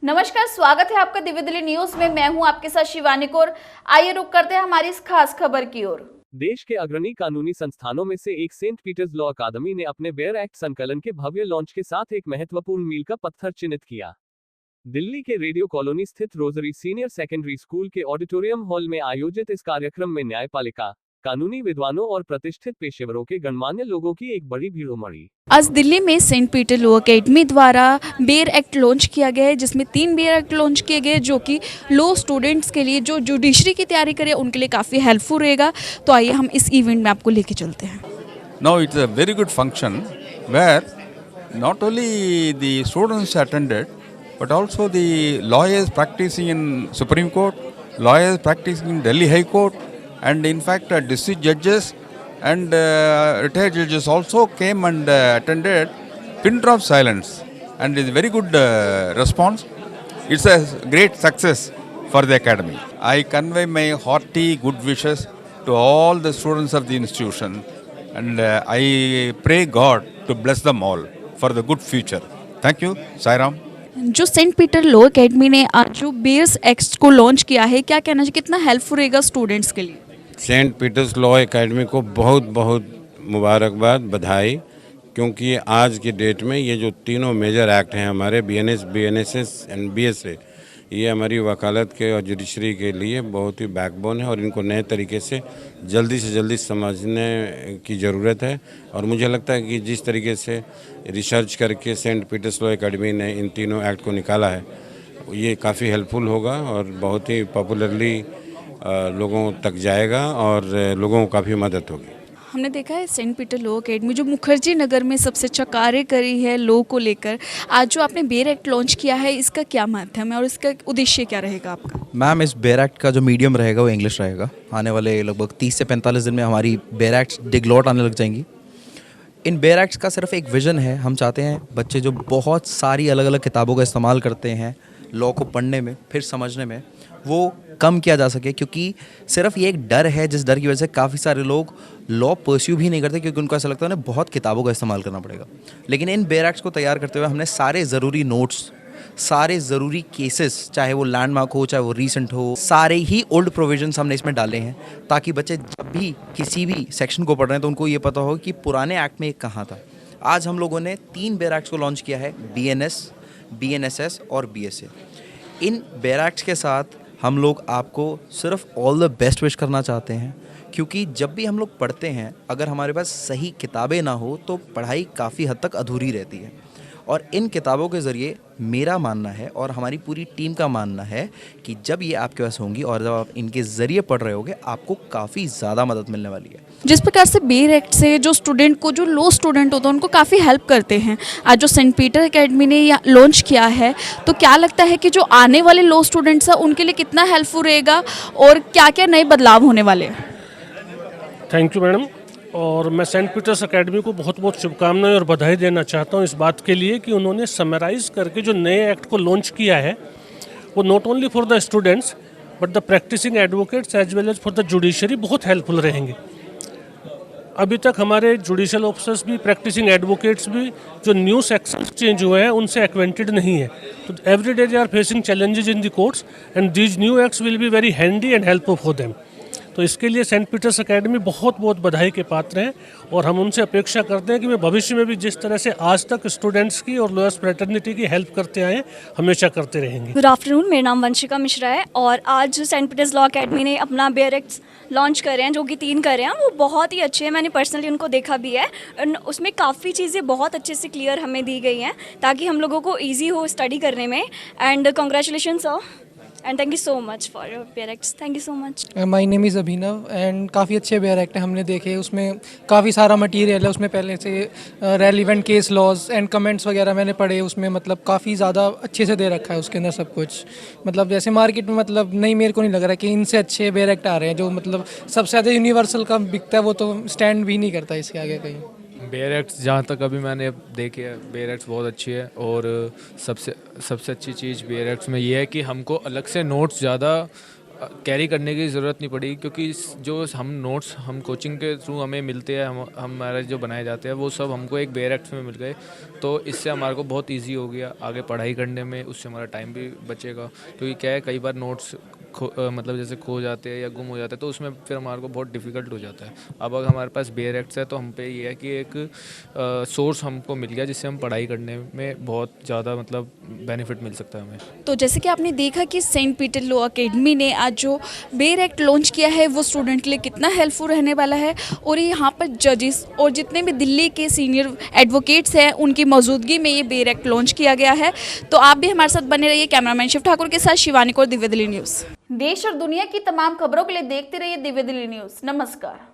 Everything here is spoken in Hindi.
नमस्कार, स्वागत है आपका दिव्य दिल्ली न्यूज में। मैं हूं आपके साथ शिवानी कौर। आइए रुक करते हैं हमारी इस खास खबर की ओर। देश के अग्रणी कानूनी संस्थानों में से एक सेंट पीटर्स लॉ अकादमी ने अपने बेयर एक्ट संकलन के भव्य लॉन्च के साथ एक महत्वपूर्ण मील का पत्थर चिन्हित किया। दिल्ली के रेडियो कॉलोनी स्थित रोजरी सीनियर सेकेंडरी स्कूल के ऑडिटोरियम हॉल में आयोजित इस कार्यक्रम में न्यायपालिका, कानूनी विद्वानों और प्रतिष्ठित पेशेवरों के गणमान्य लोगों की एक बड़ी भीड़ उमड़ी। आज दिल्ली में सेंट पीटर लॉ अकेडमी द्वारा बेयर एक्ट लॉन्च किया गया है, जिसमें 3 बेयर एक्ट लॉन्च किए गए जो कि लॉ स्टूडेंट्स के लिए, जो जुडिशरी की तैयारी करें, उनके लिए काफ़ी हेल्पफुल रहेगा। तो आइए हम इस इवेंट में आपको लेके चलते हैं। Now it's a very good function where not only the students attended, but also the lawyers practicing in Supreme Court, lawyers practicing in Delhi High Court, and in fact district judges and retired judges also came and attended. Pin drop silence, and it's a very good response. It's a great success for the academy. I convey my hearty good wishes to all the students of the institution. And I pray God to bless them all for the good future. Thank you, Sai Ram. जो सेंट पीटर लॉ अकेडमी ने आज जो बेयर एक्ट को लॉन्च किया है, क्या कहना चाहिए, कितना हेल्पफुल रहेगा स्टूडेंट्स के लिए? सेंट पीटर्स लॉ एकेडमी को बहुत बहुत मुबारकबाद, बधाई, क्योंकि आज की डेट में ये जो तीनों मेजर एक्ट हैं हमारे बीएनएस, बीएनएसएस एंड बीएसए, ये हमारी वकालत के और जुडिशरी के लिए बहुत ही बैकबोन है और इनको नए तरीके से जल्दी समझने की ज़रूरत है। और मुझे लगता है कि जिस तरीके से रिसर्च करके सेंट पीटर्स लॉ एकेडमी ने इन तीनों एक्ट को निकाला है, ये काफ़ी हेल्पफुल होगा और बहुत ही पॉपुलरली लोगों तक जाएगा और लोगों को काफ़ी मदद होगी। हमने देखा है सेंट पीटर लॉ अकेडमी जो मुखर्जी नगर में सबसे अच्छा कार्य करी है लॉ को लेकर। आज जो आपने बेयर एक्ट लॉन्च किया है, इसका क्या माध्यम है और इसका उद्देश्य क्या रहेगा आपका? मैम, इस बेयर एक्ट का जो मीडियम रहेगा वो इंग्लिश रहेगा। आने वाले लगभग 30 से 45 दिन में हमारी बेयर एक्ट डिगलॉट आने लग जाएंगी। इन बेयर एक्ट्स का सिर्फ एक विज़न है, हम चाहते हैं बच्चे जो बहुत सारी अलग अलग किताबों का इस्तेमाल करते हैं लॉ को पढ़ने में, फिर समझने में, वो कम किया जा सके। क्योंकि सिर्फ ये एक डर है, जिस डर की वजह से काफ़ी सारे लोग लॉ परस्यू भी नहीं करते, क्योंकि उनको ऐसा लगता है उन्हें बहुत किताबों का इस्तेमाल करना पड़ेगा। लेकिन इन बेयर एक्ट्स को तैयार करते हुए हमने सारे ज़रूरी नोट्स, सारे ज़रूरी केसेस, चाहे वो लैंडमार्क हो, चाहे वो रीसेंट हो, सारे ही ओल्ड प्रोविजंस हमने इसमें डाले हैं, ताकि बच्चे जब भी किसी भी सेक्शन को पढ़ रहे हैं तो उनको ये पता हो कि पुराने एक्ट में एक कहाँ था। आज हम लोगों ने 3 बेयर एक्ट्स को लॉन्च किया है, बीएनएस, बीएनएसएस और बीएसए। इन बेयर एक्ट्स के साथ हम लोग आपको सिर्फ ऑल द बेस्ट विश करना चाहते हैं, क्योंकि जब भी हम लोग पढ़ते हैं, अगर हमारे पास सही किताबें ना हो तो पढ़ाई काफ़ी हद तक अधूरी रहती है। और इन किताबों के ज़रिए मेरा मानना है और हमारी पूरी टीम का मानना है कि जब ये आपके पास होंगी और जब आप इनके ज़रिए पढ़ रहे होगे, आपको काफ़ी ज़्यादा मदद मिलने वाली है। जिस प्रकार से बेयर एक्ट से जो स्टूडेंट को, जो लॉ स्टूडेंट होता है, उनको काफ़ी हेल्प करते हैं, आज जो सेंट पीटर अकेडमी ने लॉन्च किया है, तो क्या लगता है कि जो आने वाले लॉ स्टूडेंट्स हैं उनके लिए कितना हेल्पफुल रहेगा और क्या क्या नए बदलाव होने वाले हैं? Thank you madam. और मैं सेंट पीटर्स अकेडमी को बहुत बहुत शुभकामनाएं और बधाई देना चाहता हूं इस बात के लिए कि उन्होंने समराइज़ करके जो नए एक्ट को लॉन्च किया है, वो not only for the students but the practising advocates as well as for the judiciary बहुत हेल्पफुल रहेंगे। अभी तक हमारे जुडिशल ऑफिसर्स भी, प्रैक्टिसिंग एडवोकेट्स भी, जो न्यू सेक्शंस चेंज हुए हैं उनसे एक्वेंटेड नहीं है। तो every day they are facing challenges in the courts and these new acts will be very handy and helpful for them. तो इसके लिए सेंट पीटर्स अकेडमी बहुत बहुत बधाई के पात्र हैं और हम उनसे अपेक्षा करते हैं कि वे भविष्य में भी जिस तरह से आज तक स्टूडेंट्स की और लॉयर्स फ्रेटर्निटी की हेल्प करते आए हैं, हमेशा करते रहेंगे। गुड आफ्टरनून, मेरा नाम वंशिका मिश्रा है और आज सेंट पीटर्स लॉ अकेडमी ने अपना बेयर एक्ट्स लॉन्च करे हैं, जो कि 3 करे हैं। वो बहुत ही अच्छे हैं, मैंने पर्सनली उनको देखा भी है। उसमें काफ़ी चीज़ें बहुत अच्छे से क्लियर हमें दी गई हैं ताकि हम लोगों को ईजी हो स्टडी करने में। And congratulation sir and thank you so much for your bear acts. Thank you so much. My name is Abhinav and काफ़ी अच्छे बेयर एक्ट हैं हमने देखे। उसमें काफ़ी सारा मटेरियल है, उसमें पहले से relevant case laws and comments वगैरह मैंने पढ़े। उसमें मतलब काफ़ी ज़्यादा अच्छे से दे रखा है उसके अंदर सब कुछ। मतलब जैसे मार्केट में मतलब नहीं, मेरे को नहीं लग रहा कि इनसे अच्छे बेयर एक्ट आ रहे हैं। जो मतलब सबसे ज़्यादा यूनिवर्सल का बिकता है वो तो स्टैंड भी नहीं करता इसके आगे कहीं। बेयर एक्ट्स जहाँ तक अभी मैंने देखे है, बेयर एक्ट्स बहुत अच्छी है। और सबसे अच्छी चीज़ बेयर एक्ट्स में ये है कि हमको अलग से नोट्स ज़्यादा कैरी करने की ज़रूरत नहीं पड़ी, क्योंकि जो हम नोट्स हम कोचिंग के थ्रू हमें मिलते हैं, हम हमारे जो बनाए जाते हैं वो सब हमको एक बेयर एक्ट में मिल गए। तो इससे हमारे को बहुत इजी हो गया आगे पढ़ाई करने में, उससे हमारा टाइम भी बचेगा। क्योंकि क्या है, कई बार नोट्स मतलब जैसे खो जाते हैं या गुम हो जाते हैं, तो उसमें फिर हमारे को बहुत डिफ़िकल्ट हो जाता है। अब अगर हमारे पास बेयर एक्ट्स है तो हम पे ये है कि एक सोर्स हमको मिल गया जिससे हम पढ़ाई करने में बहुत ज़्यादा मतलब बेनिफिट मिल सकता है हमें। तो जैसे कि आपने देखा कि सेंट पीटर लॉ अकेडमी ने आज जो बेयर एक्ट लॉन्च किया है वो स्टूडेंट के लिए कितना हेल्पफुल रहने वाला है, और यहाँ पर जजेस और जितने भी दिल्ली के सीनियर एडवोकेट्स हैं उनकी मौजूदगी में ये बेयर एक्ट लॉन्च किया गया है। तो आप भी हमारे साथ बने रहिए। कैमरामैन शिव ठाकुर के साथ शिवानी कौर, दिव्य दिल्ली न्यूज़। देश और दुनिया की तमाम खबरों के लिए देखते रहिए दिव्य दिल्ली न्यूज़। नमस्कार।